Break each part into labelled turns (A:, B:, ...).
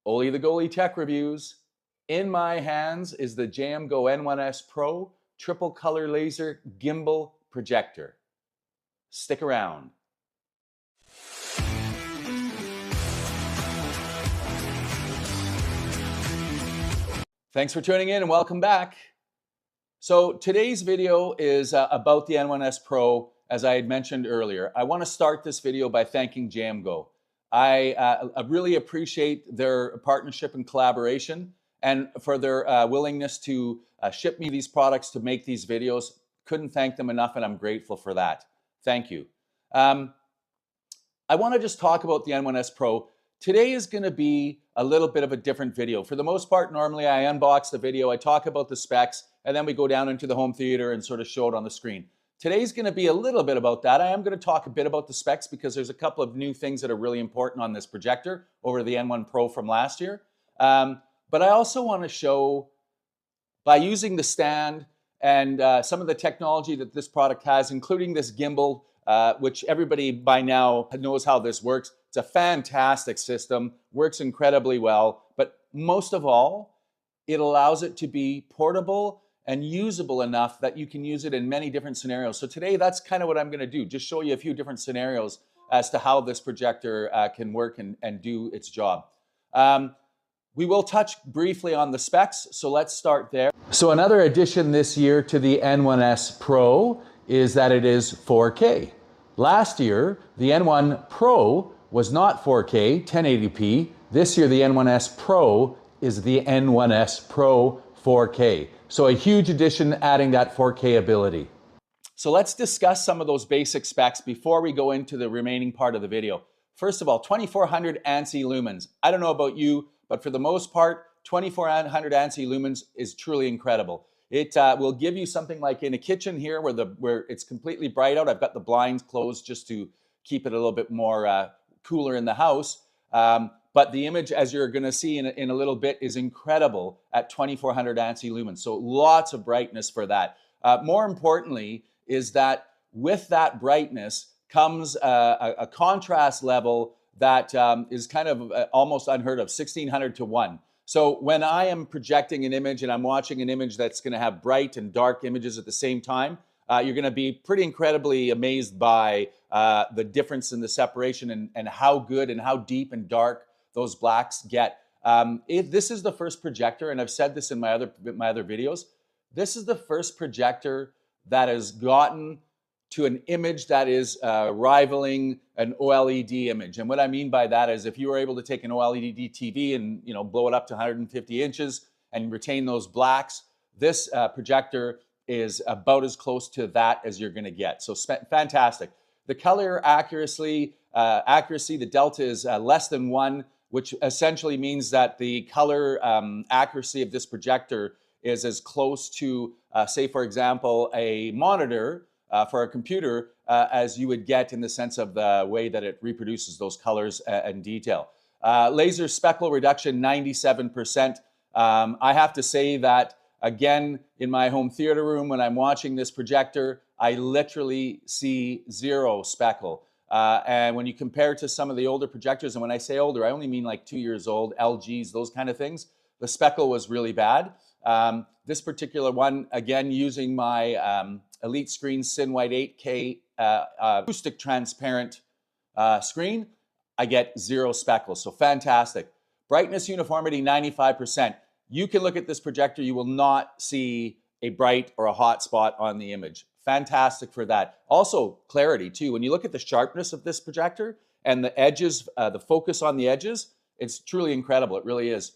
A: Oli the Goalie Tech Reviews. In my hands is the JMGO N1S Pro triple color laser gimbal projector. Stick around. Thanks for tuning in and welcome back. So today's video is about the N1S Pro, as I had mentioned earlier. I want to start this video by thanking JMGO. I really appreciate their partnership and collaboration and for their willingness to ship me these products to make these videos. Couldn't thank them enough, and I'm grateful for that. Thank you. I want to just talk about the N1S Pro. Today is going to be a little bit of a different video. For the most part, normally I unbox the video, I talk about the specs, and then we go down into the home theater and sort of show it on the screen. Today's going to be a little bit about that. I am going to talk a bit about the specs because there's a couple of new things that are really important on this projector over the N1 Pro from last year. But I also want to show, by using the stand and some of the technology that this product has, including this gimbal, which everybody by now knows how this works. It's a fantastic system, works incredibly well, but most of all, it allows it to be portable and usable enough that you can use it in many different scenarios. So today, that's kind of what I'm going to do, just show you a few different scenarios as to how this projector can work and do its job. We will touch briefly on the specs, so let's start there. So another addition this year to the N1S Pro is that it is 4K. Last year, the N1 Pro was not 4K, 1080p. This year, the N1S Pro is the N1S Pro 4K. So a huge addition, adding that 4K ability. So let's discuss some of those basic specs before we go into the remaining part of the video. First of all, 2400 ANSI Lumens. I don't know about you, but for the most part, 2400 ANSI Lumens is truly incredible. It will give you something like in a kitchen here where it's completely bright out. I've got the blinds closed just to keep it a little bit more cooler in the house. But the image, as you're going to see in a little bit, is incredible at 2400 ANSI lumens. So lots of brightness for that. More importantly is that with that brightness comes a contrast level that is kind of almost unheard of, 1600 to 1. So when I am projecting an image and I'm watching an image that's going to have bright and dark images at the same time, you're going to be pretty incredibly amazed by the difference in the separation and how good and how deep and dark those blacks get. This is the first projector, and I've said this in my other videos, this is the first projector that has gotten to an image that is rivaling an OLED image. And what I mean by that is if you were able to take an OLED TV and blow it up to 150 inches and retain those blacks, this projector is about as close to that as you're going to get. So fantastic. The color accuracy, the delta is less than 1, which essentially means that the color accuracy of this projector is as close to, say, for example, a monitor for a computer as you would get in the sense of the way that it reproduces those colors and detail. Laser speckle reduction, 97%. I have to say that, again, in my home theater room, when I'm watching this projector, I literally see 0 speckle. And when you compare it to some of the older projectors, and when I say older, I only mean like 2 years old, LGs, those kind of things, the speckle was really bad. This particular one, again, using my Elite Screen Cinewhite 8K acoustic transparent screen, I get 0 speckles. So fantastic. Brightness Uniformaty, 95%. You can look at this projector, you will not see a bright or a hot spot on the image. Fantastic for that. Also, clarity too. When you look at the sharpness of this projector and the edges, the focus on the edges, it's truly incredible. It really is.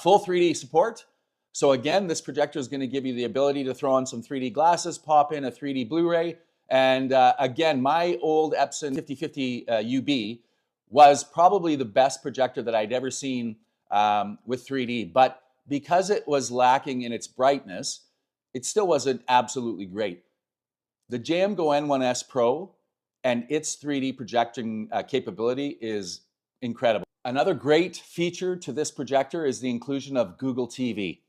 A: Full 3D support. So again, this projector is going to give you the ability to throw on some 3D glasses, pop in a 3D Blu-ray. And again, my old Epson 5050 UB was probably the best projector that I'd ever seen with 3D. But because it was lacking in its brightness, it still wasn't absolutely great. The JMGO N1S Pro and its 3D projecting capability is incredible. Another great feature to this projector is the inclusion of Google TV.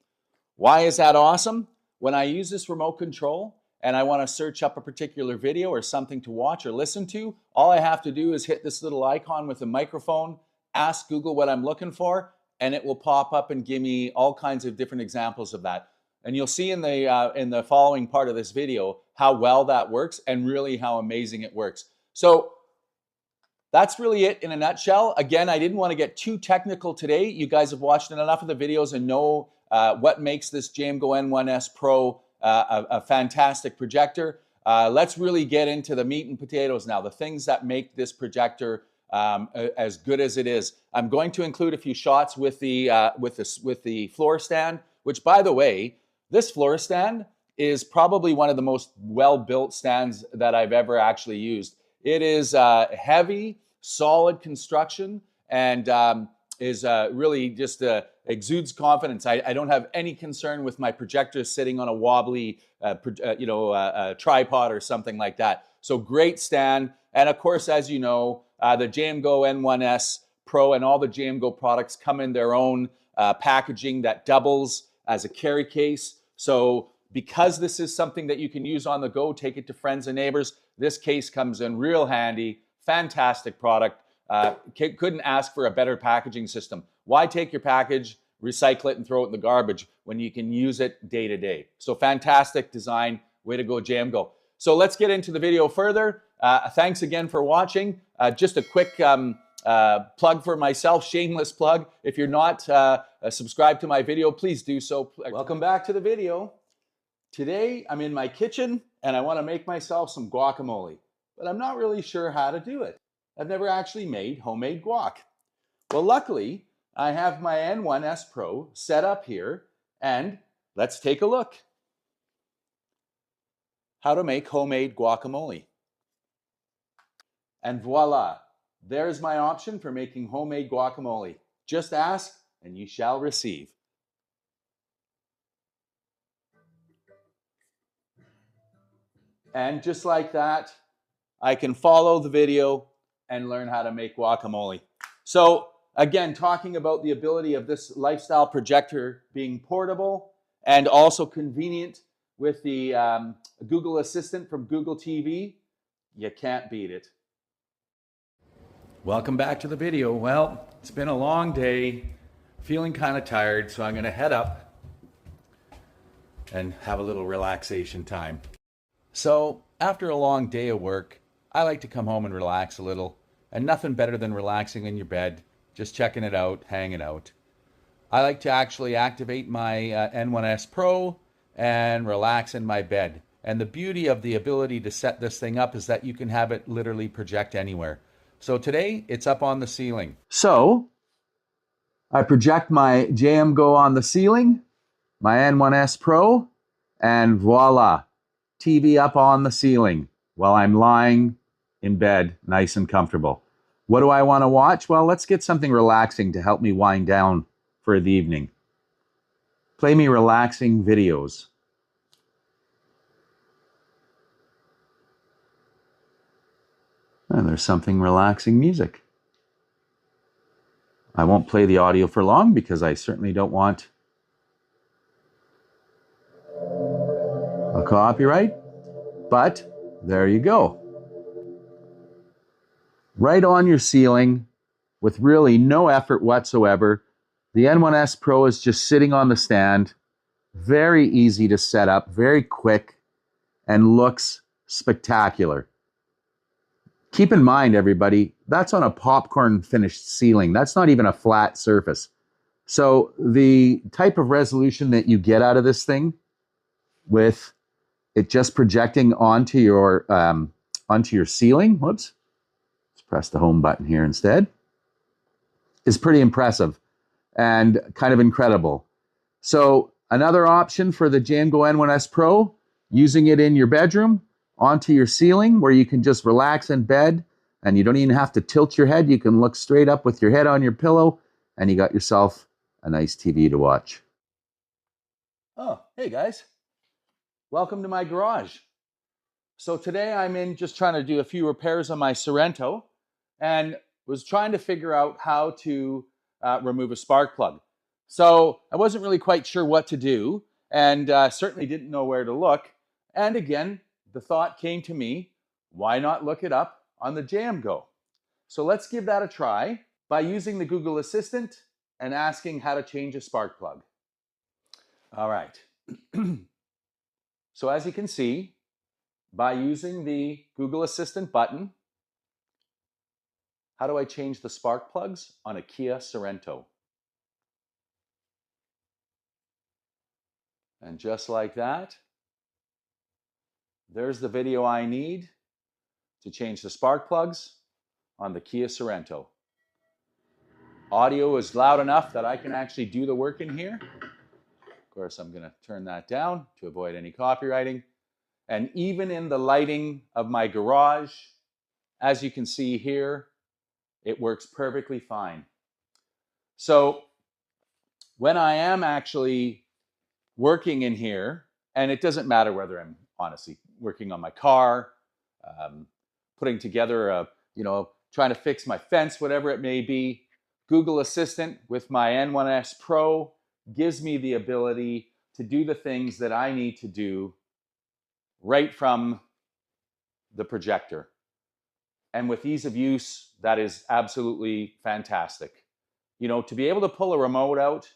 A: Why is that awesome? When I use this remote control and I want to search up a particular video or something to watch or listen to, all I have to do is hit this little icon with a microphone, ask Google what I'm looking for, and it will pop up and give me all kinds of different examples of that. And you'll see in the following part of this video how well that works and really how amazing it works. So that's really it in a nutshell. Again, I didn't want to get too technical today. You guys have watched enough of the videos and know what makes this JMGO N1S Pro a fantastic projector. Let's really get into the meat and potatoes now, the things that make this projector as good as it is. I'm going to include a few shots with the floor stand, which, by the way, this floor stand is probably one of the most well-built stands that I've ever actually used. It is heavy, solid construction, and is really just exudes confidence. I don't have any concern with my projector sitting on a wobbly, tripod or something like that. So great stand. And of course, as you know, the JMGO N1S Pro and all the JMGO products come in their own packaging that doubles as a carry case. So because this is something that you can use on the go, take it to friends and neighbors, this case comes in real handy. Fantastic product. Couldn't ask for a better packaging system. Why take your package, recycle it, and throw it in the garbage when you can use it day to day? So fantastic design. Way to go, JMGO. So let's get into the video further. Thanks again for watching. Just a quick plug for myself, shameless plug. If you're not subscribed to my video, please do so. Welcome back to the video. Today, I'm in my kitchen and I want to make myself some guacamole, but I'm not really sure how to do it. I've never actually made homemade guac. Well, luckily, I have my N1S Pro set up here, and let's take a look. How to make homemade guacamole. And voila, there's my option for making homemade guacamole. Just ask and you shall receive. And just like that, I can follow the video and learn how to make guacamole. So again, talking about the ability of this lifestyle projector being portable and also convenient with the Google Assistant from Google TV, you can't beat it. Welcome back to the video. Well, it's been a long day, feeling kind of tired, so I'm going to head up and have a little relaxation time. So after a long day of work, I like to come home and relax a little, and nothing better than relaxing in your bed, just checking it out, hanging out. I like to actually activate my N1S Pro and relax in my bed. And the beauty of the ability to set this thing up is that you can have it literally project anywhere. So today, it's up on the ceiling. So I project my JMGO on the ceiling, my N1S Pro, and voila, TV up on the ceiling while I'm lying in bed, nice and comfortable. What do I want to watch? Well, let's get something relaxing to help me wind down for the evening. Play me relaxing videos. And there's something relaxing music. I won't play the audio for long because I certainly don't want a copyright, but there you go. Right on your ceiling with really no effort whatsoever. The N1S Pro is just sitting on the stand. Very easy to set up, very quick, and looks spectacular. Keep in mind, everybody, that's on a popcorn finished ceiling. That's not even a flat surface. So the type of resolution that you get out of this thing with it just projecting onto your ceiling, whoops, let's press the home button here instead, is pretty impressive and kind of incredible. So another option for the JMGO N1S Pro, using it in your bedroom, onto your ceiling where you can just relax in bed and you don't even have to tilt your head. You can look straight up with your head on your pillow and you got yourself a nice TV to watch. Oh, hey guys. Welcome to my garage. So today I'm in just trying to do a few repairs on my Sorrento and was trying to figure out how to remove a spark plug. So I wasn't really quite sure what to do and certainly didn't know where to look. And again, the thought came to me, why not look it up on the JMGO? So let's give that a try. by using the Google Assistant and asking how to change a spark plug. All right. So as you can see, by using the Google Assistant button, how do I change the spark plugs on a Kia Sorento? And just like that, there's the video I need to change the spark plugs on the Kia Sorento. Audio is loud enough that I can actually do the work in here. Of course, I'm going to turn that down to avoid any copywriting. And even in the lighting of my garage, as you can see here, it works perfectly fine. So when I am actually working in here, and it doesn't matter whether I'm honestly working on my car, putting together a, trying to fix my fence, whatever it may be, Google Assistant with my N1S Pro gives me the ability to do the things that I need to do right from the projector. And with ease of use, that is absolutely fantastic. To be able to pull a remote out,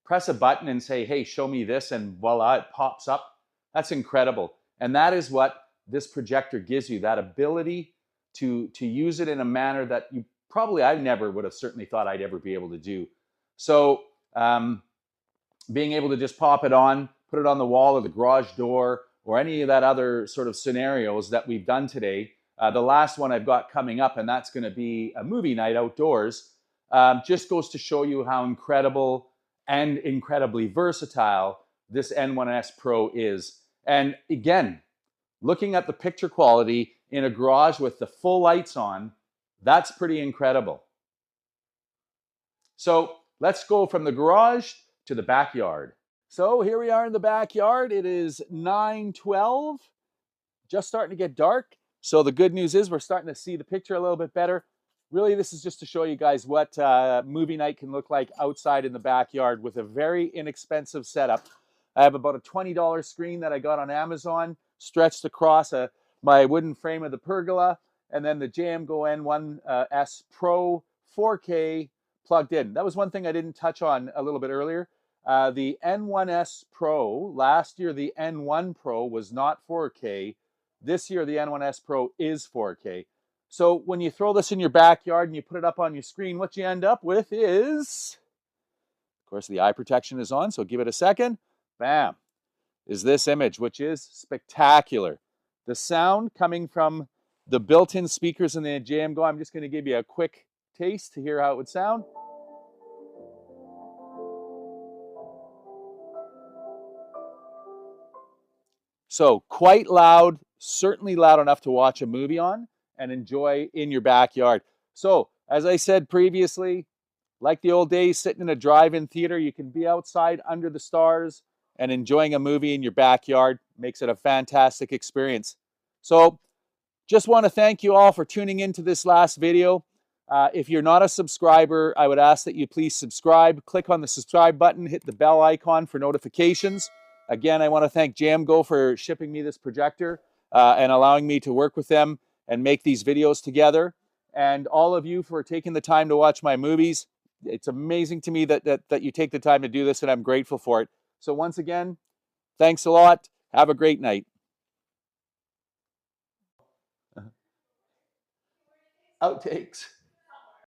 A: press a button and say, hey, show me this, and voila, it pops up. That's incredible. And that is what this projector gives you, that ability to use it in a manner that I never would have certainly thought I'd ever be able to do. So being able to just pop it on, put it on the wall or the garage door or any of that other sort of scenarios that we've done today. The last one I've got coming up, and that's going to be a movie night outdoors, just goes to show you how incredible and incredibly versatile this N1S Pro is. And again, looking at the picture quality in a garage with the full lights on, that's pretty incredible. So let's go from the garage to the backyard. So here we are in the backyard. It is 9:12, just starting to get dark. So the good news is we're starting to see the picture a little bit better. Really, this is just to show you guys what movie night can look like outside in the backyard with a very inexpensive setup. I have about a $20 screen that I got on Amazon, stretched across my wooden frame of the pergola, and then the JMGO N1S Pro 4K plugged in. That was one thing I didn't touch on a little bit earlier. The N1S Pro, last year the N1 Pro was not 4K. This year the N1S Pro is 4K. So when you throw this in your backyard and you put it up on your screen, what you end up with is, of course, the eye protection is on, so give it a second. Bam, is this image, which is spectacular. The sound coming from the built-in speakers in the JMGO, I'm just going to give you a quick taste to hear how it would sound. So quite loud, certainly loud enough to watch a movie on and enjoy in your backyard. So as I said previously, like the old days, sitting in a drive-in theater, you can be outside under the stars and enjoying a movie in your backyard. Makes it a fantastic experience. So just want to thank you all for tuning into this last video. If you're not a subscriber, I would ask that you please subscribe. Click on the subscribe button, hit the bell icon for notifications. Again, I want to thank JMGO for shipping me this projector and allowing me to work with them and make these videos together. And all of you for taking the time to watch my movies. It's amazing to me that you take the time to do this, and I'm grateful for it. So once again, thanks a lot. Have a great night. Outtakes.